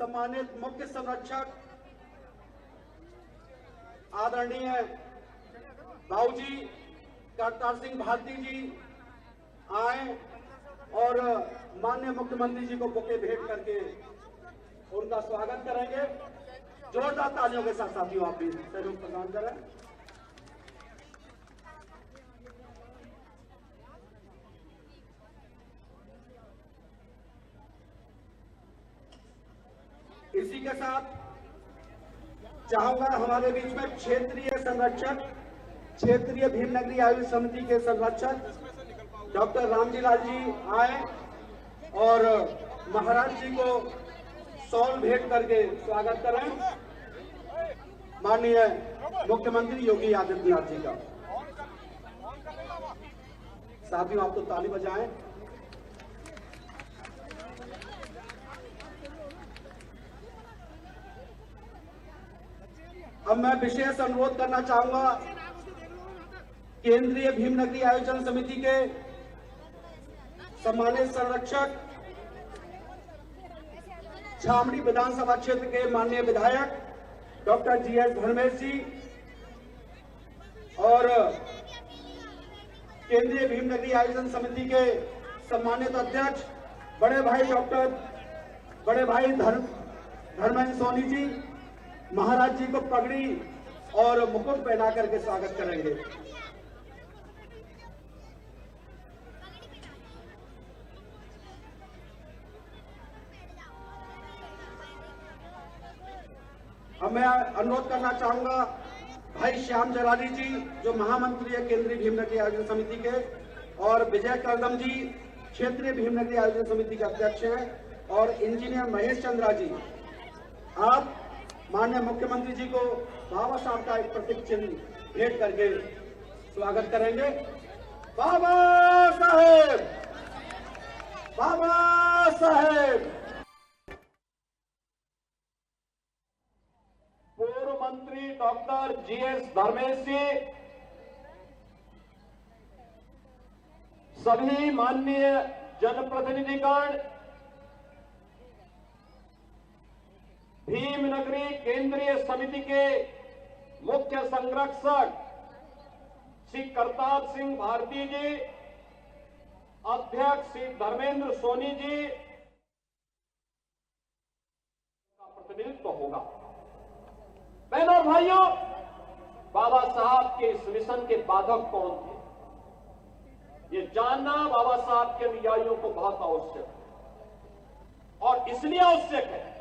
सम्मानित मुख्य संरक्षक आदरणीय बाबूजी करतार सिंह भारती जी आए और माननीय मुख्यमंत्री जी को बुके भेंट करके उनका स्वागत करेंगे। जोरदार तालियों के साथ साथियों आप भी सहयोग प्रदान करें। इसी के साथ चाहूंगा हमारे बीच में क्षेत्रीय संरक्षक, क्षेत्रीय भीमनगरी आयुष समिति के संरक्षक डॉक्टर रामजी लाल जी आए और महाराज जी को शॉल भेंट करके स्वागत करें माननीय मुख्यमंत्री योगी आदित्यनाथ जी का। साथियों आप तो ताली बजाएं। अब मैं विशेष अनुरोध करना चाहूंगा केंद्रीय भीमनगरी आयोजन समिति के सम्मानित संरक्षक छामड़ी विधानसभा क्षेत्र के माननीय विधायक डॉक्टर जीएस धर्मेश जी और केंद्रीय भीमनगरी आयोजन समिति के सम्मानित अध्यक्ष बड़े भाई धर्मेंद्र सोनी जी महाराज जी को पगड़ी और मुकुट पहना करके स्वागत करेंगे। अब मैं अनुरोध करना चाहूंगा भाई श्याम जलाली जी जो महामंत्री है केंद्रीय भीमनगरी आयोजन समिति के, और विजय करदम जी क्षेत्रीय भीमनगरी आयोजन समिति के अध्यक्ष हैं, और इंजीनियर महेश चंद्रा जी आप माननीय मुख्यमंत्री जी को बाबा साहब का एक प्रतीक चिन्ह भेंट करके स्वागत करेंगे। बाबा साहेब, बाबा साहेब। पूर्व मंत्री डॉक्टर जीएस धर्मेश जी, सभी माननीय जनप्रतिनिधिगण, भीमनगरी केंद्रीय समिति के मुख्य संरक्षक श्री करतार सिंह भारती जी, अध्यक्ष श्री धर्मेंद्र सोनी जी का प्रतिनिधित्व होगा। बहनों और भाइयों, बाबा साहब के इस मिशन के बाधक कौन थे, ये जानना बाबा साहब के अनुयायियों को बहुत आवश्यक है। और इसलिए आवश्यक है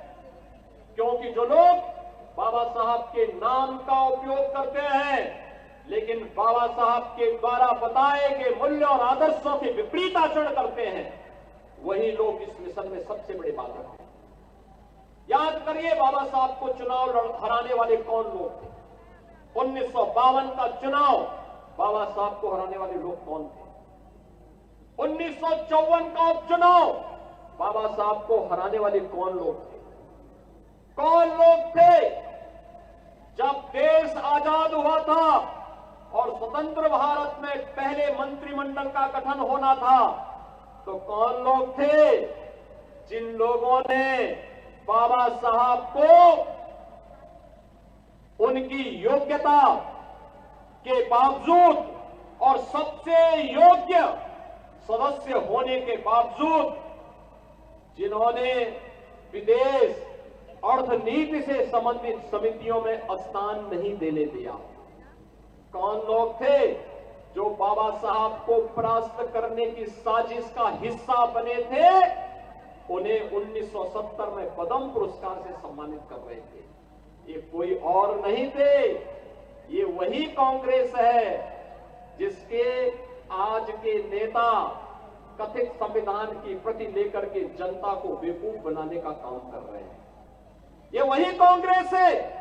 क्योंकि जो लोग बाबा साहब के नाम का उपयोग करते हैं लेकिन बाबा साहब के द्वारा बताए गए मूल्य और आदर्शों के विपरीत आचरण करते हैं, वही लोग इस मिशन में सबसे बड़े बाधक हैं। याद करिए बाबा साहब को चुनाव हराने वाले कौन लोग थे। 1952 का चुनाव बाबा साहब को हराने वाले लोग कौन थे। 1954 का उपचुनाव बाबा साहब को हराने वाले कौन लोग थे। कौन लोग थे जब देश आजाद हुआ था और स्वतंत्र भारत में पहले मंत्रिमंडल का गठन होना था, तो कौन लोग थे जिन लोगों ने बाबा साहब को उनकी योग्यता के बावजूद और सबसे योग्य सदस्य होने के बावजूद जिन्होंने विदेश अर्थनीति से संबंधित समितियों में स्थान नहीं देने दिया। कौन लोग थे जो बाबा साहब को परास्त करने की साजिश का हिस्सा बने थे, उन्हें 1970 में पद्म पुरस्कार से सम्मानित कर रहे थे। ये कोई और नहीं थे, ये वही कांग्रेस है जिसके आज के नेता कथित संविधान की प्रति लेकर के जनता को बेवकूफ बनाने का काम कर रहे हैं। ये वही कांग्रेस है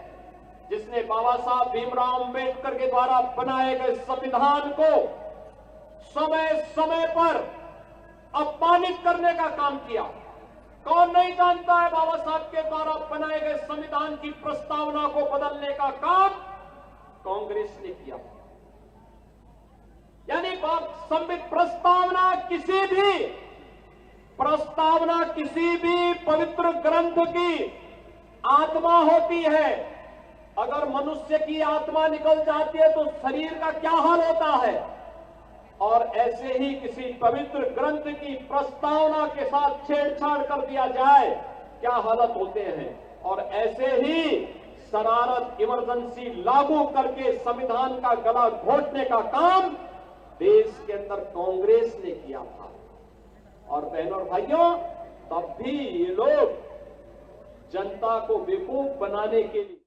जिसने बाबा साहब भीमराव अंबेडकर के द्वारा बनाए गए संविधान को समय समय पर अपमानित करने का काम किया। कौन नहीं जानता है बाबा साहब के द्वारा बनाए गए संविधान की प्रस्तावना को बदलने का काम कांग्रेस ने किया। यानी प्रस्तावना किसी भी पवित्र ग्रंथ की आत्मा होती है। अगर मनुष्य की आत्मा निकल जाती है तो शरीर का क्या हाल होता है। और ऐसे ही किसी पवित्र ग्रंथ की प्रस्तावना के साथ छेड़छाड़ कर दिया जाए, क्या हालत होते हैं। और ऐसे ही शरारत, इमरजेंसी लागू करके संविधान का गला घोटने का काम देश के अंदर कांग्रेस ने किया था। और बहनों और भाइयों, तब भी ये लोग जनता को बेवकूफ बनाने के लिए